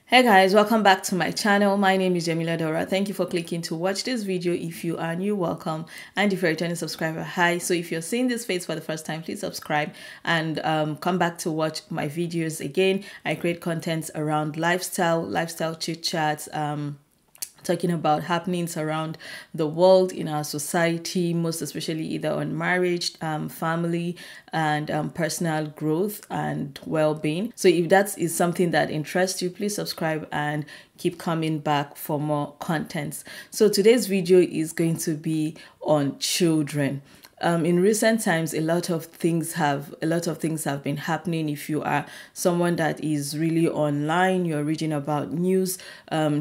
Hey guys, welcome back to my channel. My name is Jamila Dora. Thank you for clicking to watch this video. If you are new, welcome, and if you're a returning subscriber, hi. So if you're seeing this face for the first time, please subscribe and come back to watch my videos again. I create content around lifestyle chit chats, talking about happenings around the world, in our society, most especially either on marriage, family, and personal growth and well-being. So if that is something that interests you, please subscribe and keep coming back for more contents. So today's video is going to be on children. In recent times, a lot of things have been happening. If you are someone that is really online, you're reading about news,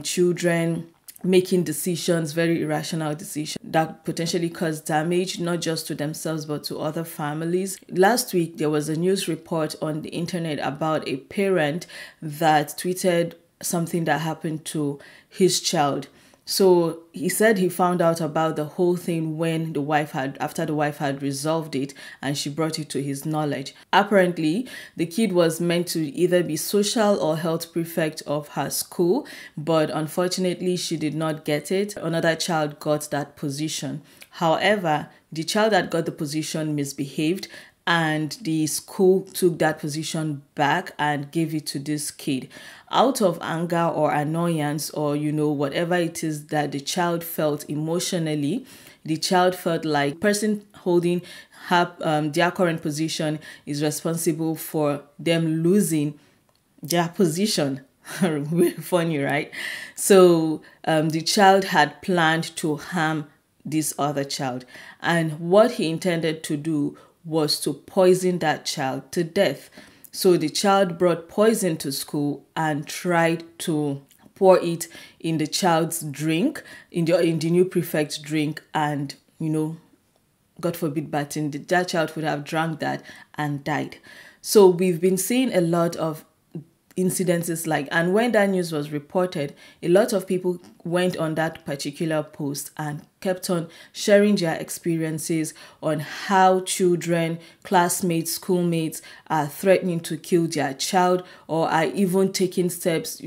children making decisions, very irrational decisions that potentially cause damage, not just to themselves, but to other families. Last week, there was a news report on the internet about a parent that tweeted something that happened to his child. So he said he found out about the whole thing when after the wife had resolved it and she brought it to his knowledge. Apparently, the kid was meant to either be social or health prefect of her school, but unfortunately she did not get it. Another child got that position. However, the child that got the position misbehaved, and the school took that position back and gave it to this kid. Out of anger or annoyance, or whatever it is that the child felt emotionally, the child felt like the person holding their current position is responsible for them losing their position. Really funny, right? So the child had planned to harm this other child, and what he intended to do was to poison that child to death. So the child brought poison to school and tried to pour it in the child's drink, in the new prefect's drink, and God forbid, but that child would have drank that and died. So we've been seeing a lot of incidences and when that news was reported, a lot of people went on that particular post and kept on sharing their experiences on how children, classmates, schoolmates are threatening to kill their child, or are even taking steps,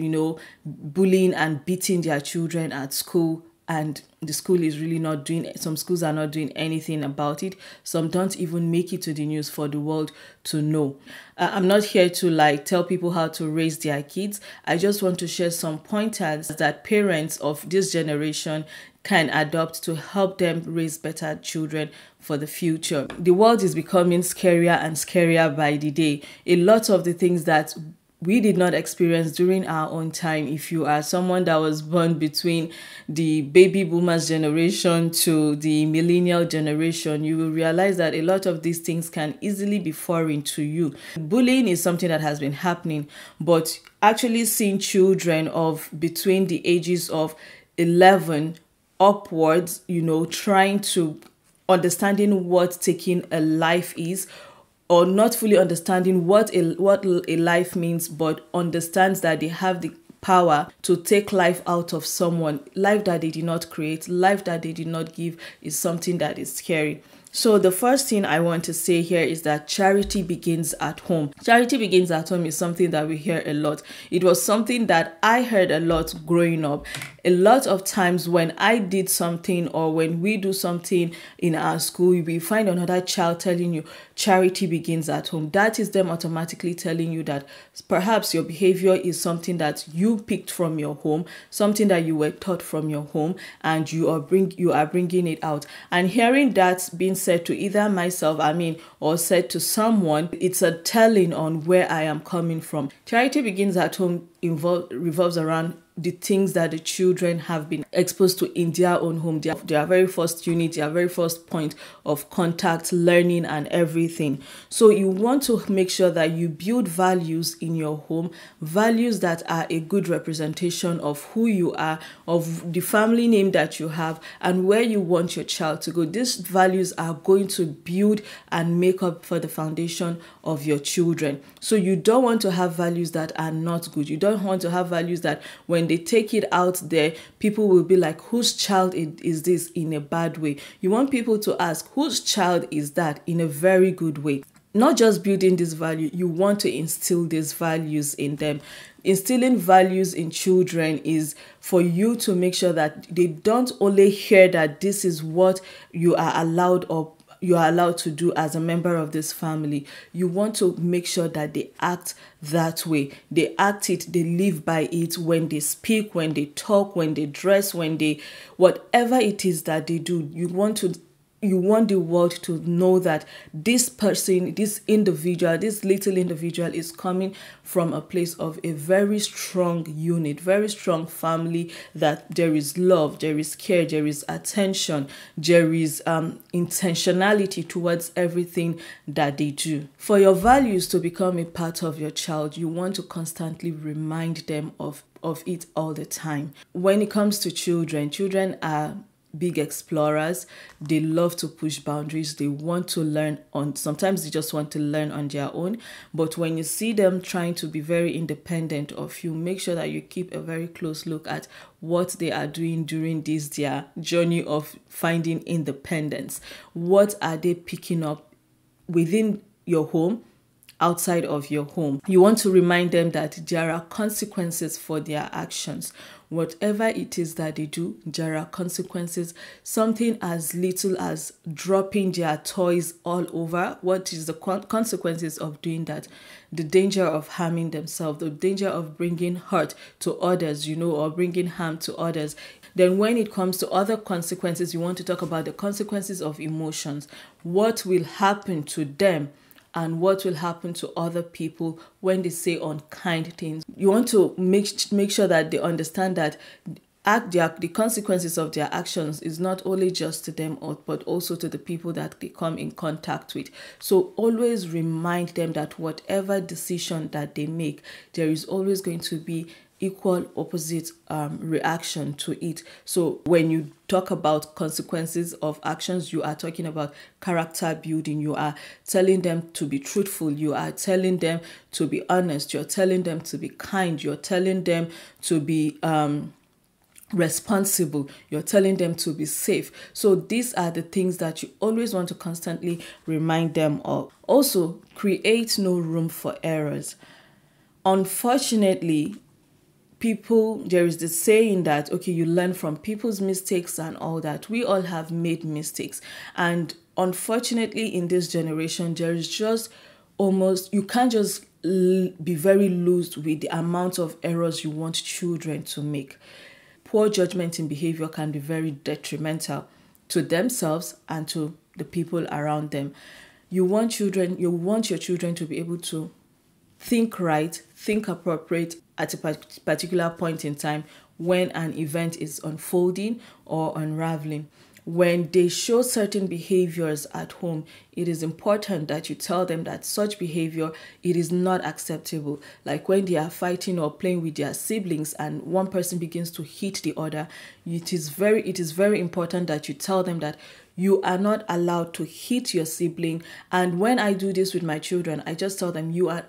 bullying and beating their children at school. And the school is really not doing, some schools are not doing anything about it. Some don't even make it to the news for the world to know. I'm not here to tell people how to raise their kids. I just want to share some pointers that parents of this generation can adopt to help them raise better children for the future. The world is becoming scarier and scarier by the day. A lot of the things that we did not experience during our own time. If you are someone that was born between the baby boomers generation to the millennial generation, you will realize that a lot of these things can easily be foreign to you. Bullying is something that has been happening, but actually seeing children of between the ages of 11 upwards, trying to understanding what taking a life is, or not fully understanding what a life means, but understands that they have the power to take life out of someone. Life that they did not create, life that they did not give, is something that is scary. So the first thing I want to say here is that charity begins at home. Charity begins at home is something that we hear a lot. It was something that I heard a lot growing up. A lot of times when I did something, or when we do something in our school, we find another child telling you charity begins at home. That is them automatically telling you that perhaps your behavior is something that you picked from your home, something that you were taught from your home, and you are bringing it out. And hearing that being said to either myself, or said to someone, it's a telling on where I am coming from. Charity begins at home revolves around the things that the children have been exposed to in their own home, their very first unit, their very first point of contact, learning and everything. So you want to make sure that you build values in your home, values that are a good representation of who you are, of the family name that you have, and where you want your child to go. These values are going to build and make up for the foundation of your children. So you don't want to have values that are not good. You don't want to have values that when they take it out there, people will be like, whose child is this, in a bad way. You want people to ask, whose child is that, in a very good way. not just building this value, you want to instill these values in them. Instilling values in children is for you to make sure that they don't only hear that this is what you are allowed or you are allowed to do as a member of this family. You want to make sure that they act that way. They act it, they live by it when they speak, when they talk, when they dress, when they, whatever it is that they do. You want the world to know that this person, this individual, this little individual is coming from a place of a very strong unit, very strong family, that there is love, there is care, there is attention, there is intentionality towards everything that they do. For your values to become a part of your child, you want to constantly remind them of it all the time. When it comes to children are big explorers. They love to push boundaries. They want to learn sometimes they just want to learn on their own. But when you see them trying to be very independent of you, make sure that you keep a very close look at what they are doing during their journey of finding independence. What are they picking up within your home, outside of your home? You want to remind them that there are consequences for their actions. Whatever it is that they do, there are consequences. Something as little as dropping their toys all over. What is the consequences of doing that? The danger of harming themselves, the danger of bringing hurt to others, or bringing harm to others. Then when it comes to other consequences, you want to talk about the consequences of emotions. What will happen to them and what will happen to other people when they say unkind things. You want to make sure that they understand that the consequences of their actions is not only just to them, but also to the people that they come in contact with. So always remind them that whatever decision that they make, there is always going to be equal opposite reaction to it. So when you talk about consequences of actions, you are talking about character building. You are telling them to be truthful. You are telling them to be honest. You're telling them to be kind. You're telling them to be responsible. You're telling them to be safe. So these are the things that you always want to constantly remind them of. Also, create no room for errors. Unfortunately, there is this saying that, okay, you learn from people's mistakes and all that. We all have made mistakes. And unfortunately, in this generation, there is just you can't just be very loose with the amount of errors you want children to make. Poor judgment in behavior can be very detrimental to themselves and to the people around them. You want your children to be able to think right, think appropriate at a particular point in time when an event is unfolding or unraveling. When they show certain behaviors at home, it is important that you tell them that such behavior, it is not acceptable. Like when they are fighting or playing with their siblings and one person begins to hit the other, it is very important that you tell them that you are not allowed to hit your sibling. And when I do this with my children, I just tell them, you are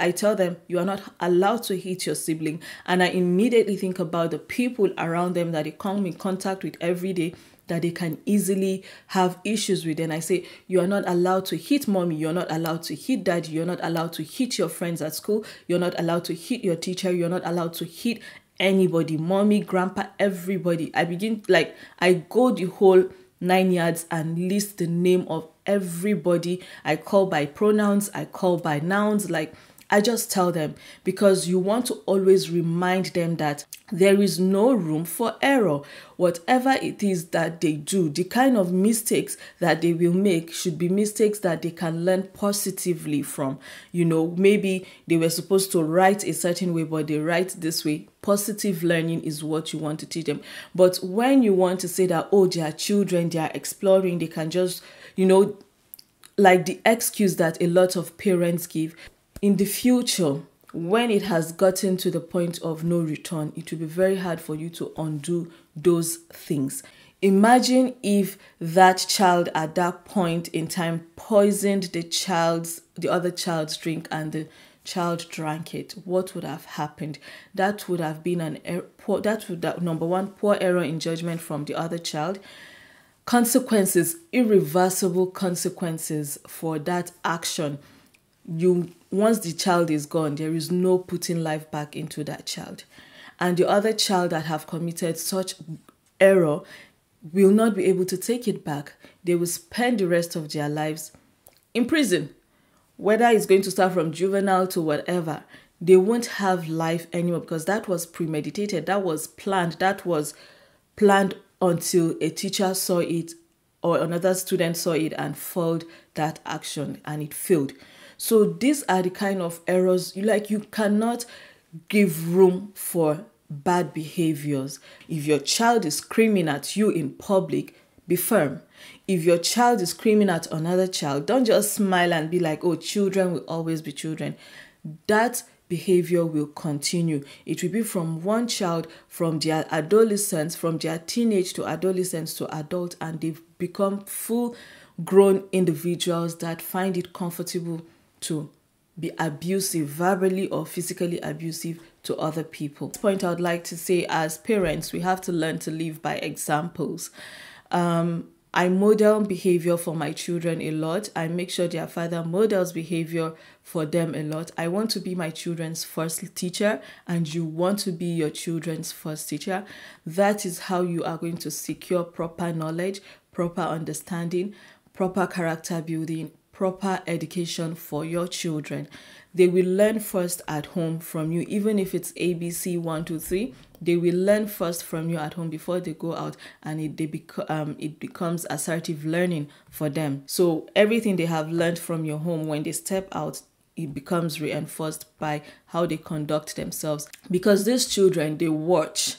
not allowed to hit your sibling. And I immediately think about the people around them that they come in contact with every day, that they can easily have issues with. And I say, you are not allowed to hit mommy. You're not allowed to hit daddy. You're not allowed to hit your friends at school. You're not allowed to hit your teacher. You're not allowed to hit anybody, mommy, grandpa, everybody. I go the whole 9 yards and list the name of everybody. I call by pronouns, I call by nouns. I just tell them, because you want to always remind them that there is no room for error. Whatever it is that they do, the kind of mistakes that they will make should be mistakes that they can learn positively from. Maybe they were supposed to write a certain way, but they write this way. Positive learning is what you want to teach them. But when you want to say that, they are children, they are exploring, they can just, like the excuse that a lot of parents give, in the future, when it has gotten to the point of no return, it will be very hard for you to undo those things. Imagine if that child at that point in time poisoned the other child's drink and the child drank it. What would have happened? That would have been number one, poor error in judgment from the other child. Consequences, irreversible consequences for that action. once the child is gone, there is no putting life back into that child. And the other child that have committed such error will not be able to take it back. They will spend the rest of their lives in prison. Whether it's going to start from juvenile to whatever, they won't have life anymore, because that was premeditated, that was planned until a teacher saw it or another student saw it and followed that action and it failed. So these are the kind of errors, you cannot give room for bad behaviors. If your child is screaming at you in public, be firm. If your child is screaming at another child, don't just smile and be like, oh, children will always be children. That behavior will continue. It will be from one child, from their adolescence, from their teenage to adolescence to adult, and they've become full-grown individuals that find it comfortable to be abusive, verbally or physically abusive to other people. At this point, I would like to say, as parents, we have to learn to live by examples. I model behavior for my children a lot. I make sure their father models behavior for them a lot. I want to be my children's first teacher, and you want to be your children's first teacher. That is how you are going to secure proper knowledge, proper understanding, proper character building, proper education for your children. They will learn first at home from you, even if it's ABC 1, 2, 3. They will learn first from you at home before they go out, and it becomes assertive learning for them. So everything they have learned from your home, when they step out, it becomes reinforced by how they conduct themselves. Because these children, they watch,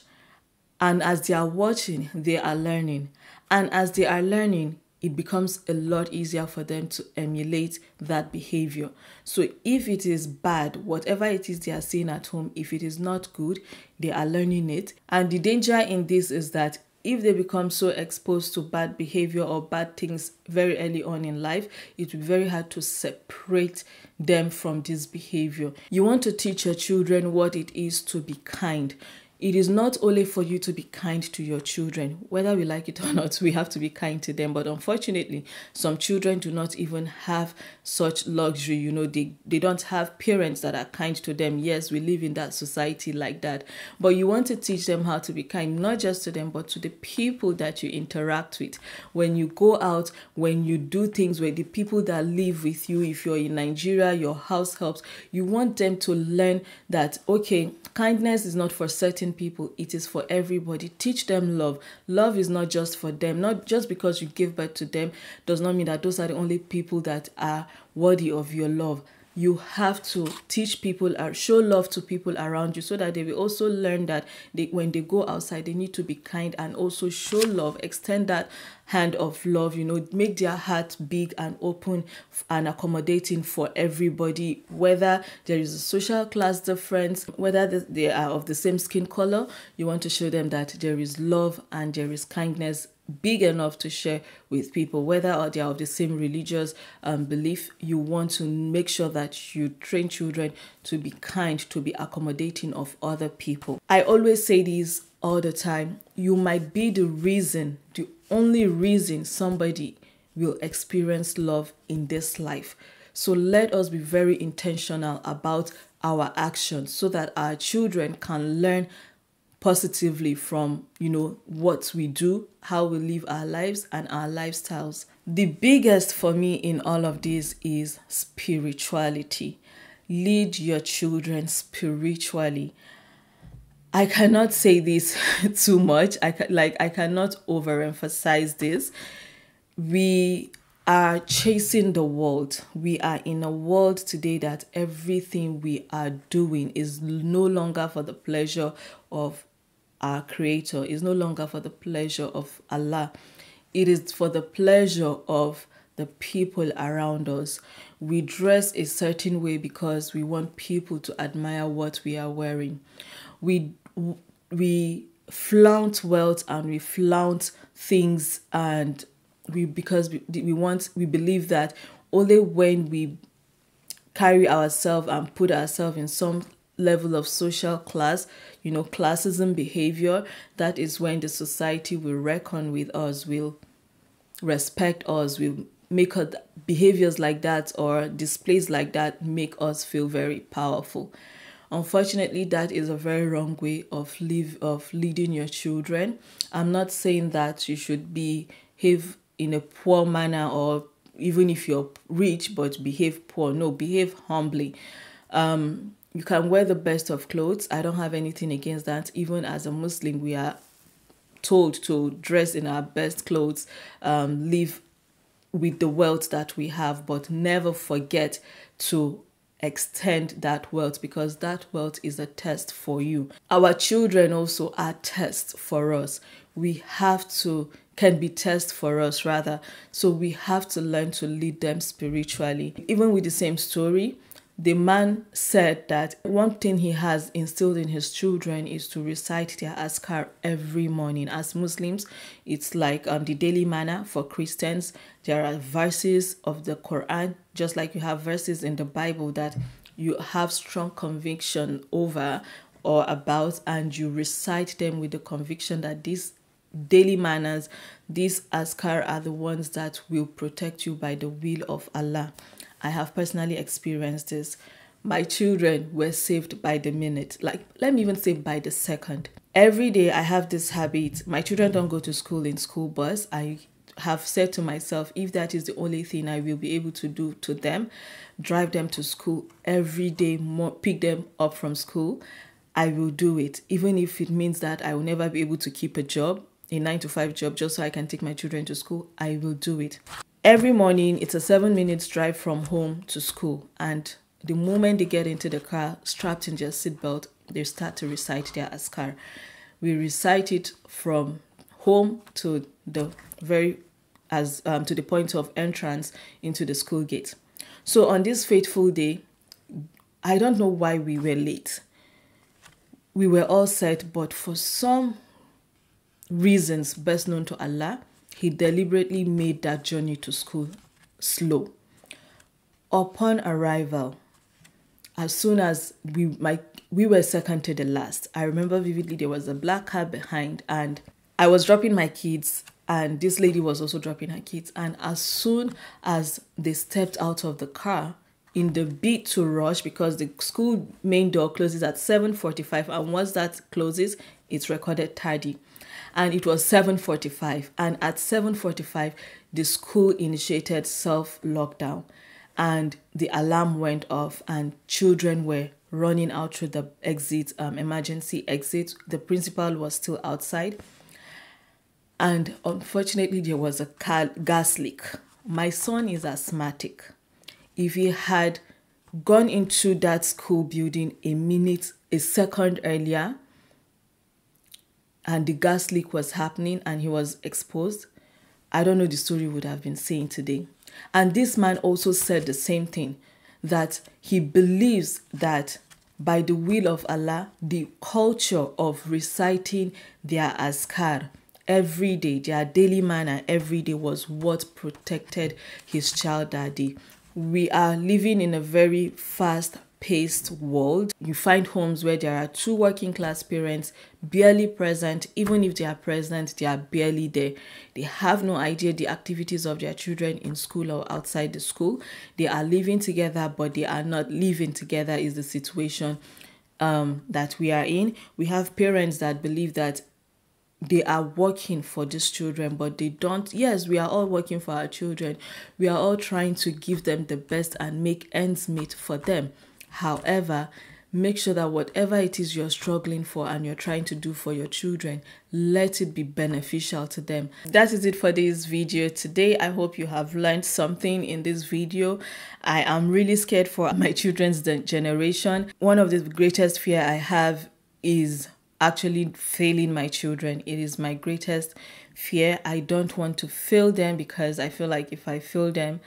and as they are watching, they are learning. And as they are learning, it becomes a lot easier for them to emulate that behavior. So if it is bad, whatever it is they are seeing at home, if it is not good, they are learning it. And the danger in this is that if they become so exposed to bad behavior or bad things very early on in life, it will be very hard to separate them from this behavior. You want to teach your children what it is to be kind. It is not only for you to be kind to your children. Whether we like it or not, we have to be kind to them. But unfortunately, some children do not even have such luxury. They don't have parents that are kind to them. Yes, we live in that society like that. But you want to teach them how to be kind, not just to them, but to the people that you interact with. When you go out, when you do things with the people that live with you, if you're in Nigeria, your house helps, you want them to learn that, okay, kindness is not for certain people, it is for everybody. Teach them love. Love is not just for them. Not just because you give birth to them does not mean that those are the only people that are worthy of your love. You have to teach people, show love to people around you, so that they will also learn that when they go outside, they need to be kind and also show love, extend that hand of love, make their heart big and open and accommodating for everybody, whether there is a social class difference, whether they are of the same skin color. You want to show them that there is love and there is kindness big enough to share with people, whether they are of the same religious belief. You want to make sure that you train children to be kind, to be accommodating of other people. I always say this all the time. You might be the only reason somebody will experience love in this life. So let us be very intentional about our actions so that our children can learn positively from, what we do, how we live our lives and our lifestyles. The biggest for me in all of this is spirituality. Lead your children spiritually. I cannot say this too much. I cannot overemphasize this. We are chasing the world. We are in a world today that everything we are doing is no longer for the pleasure of our Creator, is no longer for the pleasure of Allah. It is for the pleasure of the people around us. We dress a certain way because we want people to admire what we are wearing. We flaunt wealth and we flaunt things, and we believe that only when we carry ourselves and put ourselves in some level of social class, classism behavior, that is when the society will reckon with us, will respect us, will make us, behaviors like that or displays like that make us feel very powerful. Unfortunately, that is a very wrong way of leading your children. I'm not saying that you should behave in a poor manner, or even if you're rich but behave poor. No, behave humbly. You can wear the best of clothes. I don't have anything against that. Even as a Muslim, we are told to dress in our best clothes, live with the wealth that we have, but never forget to extend that wealth, because that wealth is a test for you. Our children also are tests for us. Can be tests for us rather. So we have to learn to lead them spiritually. Even with the same story, the man said that one thing he has instilled in his children is to recite their Azkar every morning. As Muslims, it's like the daily manna. For Christians, there are verses of the Quran, just like you have verses in the Bible that you have strong conviction over or about, and you recite them with the conviction that these daily manners, these Azkar, are the ones that will protect you by the will of Allah. I have personally experienced this. My children were saved by the minute. Like, let me even say by the second. Every day I have this habit. My children don't go to school in school bus. I have said to myself, if that is the only thing I will be able to do to them, drive them to school every day, pick them up from school, I will do it. Even if it means that I will never be able to keep a 9-to-5 job, just so I can take my children to school, I will do it. Every morning, it's a 7 minutes drive from home to school. And the moment they get into the car, strapped in their seatbelt, they start to recite their Azkar. We recite it from home to the to the point of entrance into the school gate. So on this fateful day, I don't know why we were late. We were all set, but for some reasons best known to Allah, He deliberately made that journey to school slow. Upon arrival, as soon as we were second to the last, I remember vividly there was a black car behind, and I was dropping my kids, and this lady was also dropping her kids. And as soon as they stepped out of the car, in the bid to rush, because the school main door closes at 7:45, and once that closes, it's recorded tardy. And it was 7:45, and at 7:45 the school initiated self-lockdown, and the alarm went off, and children were running out through the emergency exit. The principal was still outside, and unfortunately there was a gas leak. My son is asthmatic. If he had gone into that school building a second earlier, and the gas leak was happening and he was exposed, I don't know the story would have been saying today. And this man also said the same thing, that he believes that by the will of Allah, the culture of reciting their Azkar every day, their daily manner every day, was what protected his child that day. We are living in a very fast-paced world. You find homes where there are two working class parents barely present. Even if they are present, they are barely there. They have no idea the activities of their children in school or outside the school. They are living together, but they are not living together is the situation that we are in. We have parents that believe that they are working for these children, but they don't. Yes, we are all working for our children. We are all trying to give them the best and make ends meet for them. However, make sure that whatever it is you're struggling for and you're trying to do for your children, let it be beneficial to them. That is it for this video today. I hope you have learned something in this video. I am really scared for my children's generation. One of the greatest fear I have is actually failing my children. It is my greatest fear. I don't want to fail them, because I feel like if I fail them,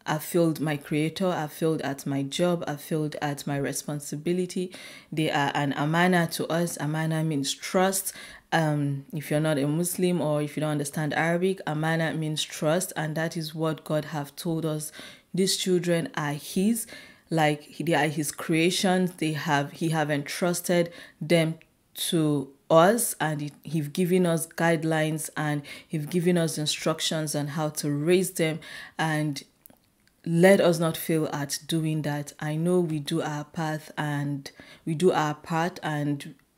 I failed my creator, I failed at my job, I failed at my responsibility. They are an amana to us. Amana means trust. If you're not a Muslim or if you don't understand Arabic, amana means trust, and that is what God have told us. These children are His, like they are His creations. He have entrusted them to us, and He's given us guidelines, and He's given us instructions on how to raise them, and let us not fail at doing that. I know we do our part, and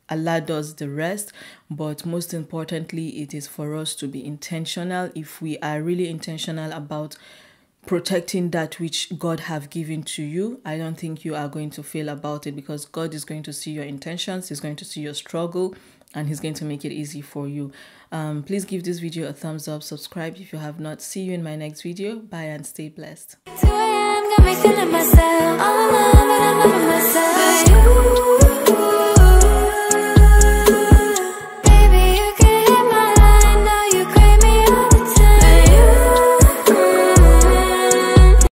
Allah does the rest, but most importantly, it is for us to be intentional. If we are really intentional about protecting that which God have given to you, I don't think you are going to fail about it, because God is going to see your intentions, He's going to see your struggle, and He's going to make it easy for you. Please give this video a thumbs up, subscribe if you have not. See you in my next video. Bye and stay blessed. 2 a.m. got me feeling myself. All alone, but I'm loving myself.